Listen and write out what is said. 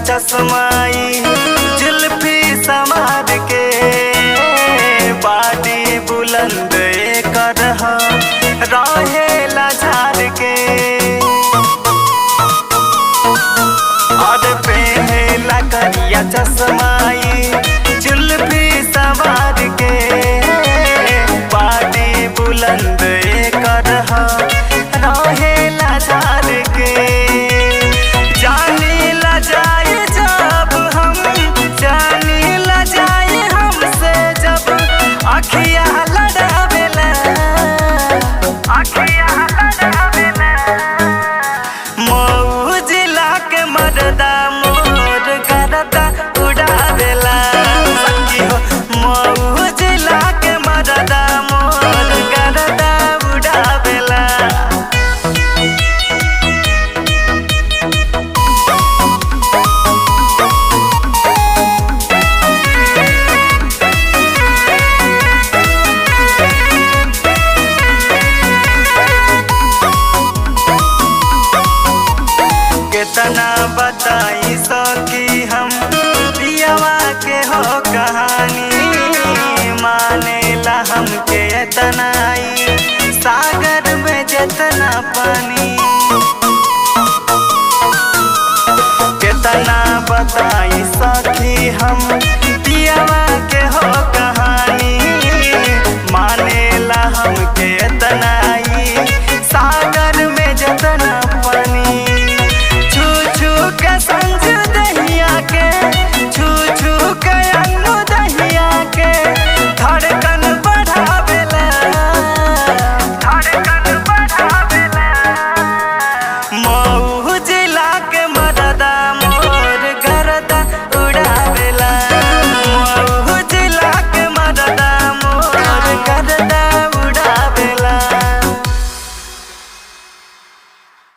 चश्माई जुल्फी संवार के बाडी बुलंद कर रहेला झाड़ के और पहला करिया चश्माई जुल्फी संवार के बाडी बुलंद कर रहेला झाड़ के जानी ला जाए जब हम जानी ला जाए हमसे जब अखिया लड़ावेला मऊ जिला के मर्दा मोर गरदा उड़ावेला सखी हो मऊ जिला के मर्दा मोर गरदा उड़ावेला। कितना बताई सकी हम पियवा के हो कहानी माने ला हमके इतना सागर में जितना पानी कितना बताई सकी हम